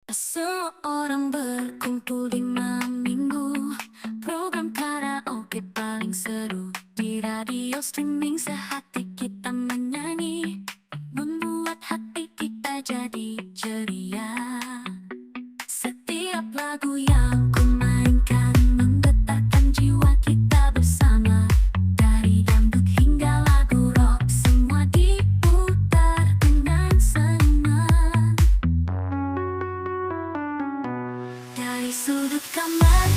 Semua orang berkumpul di malam minggu. Program karaoke paling seru. Di radio streaming sehati kita menyanyi, membuat hati kita jadi ceria. Setiap lagu yang ku mainkan menggetarkan jiwa kita bersama. Dari dangdut hingga lagu rock, semua diputar dengan senang. Dari sudut kamar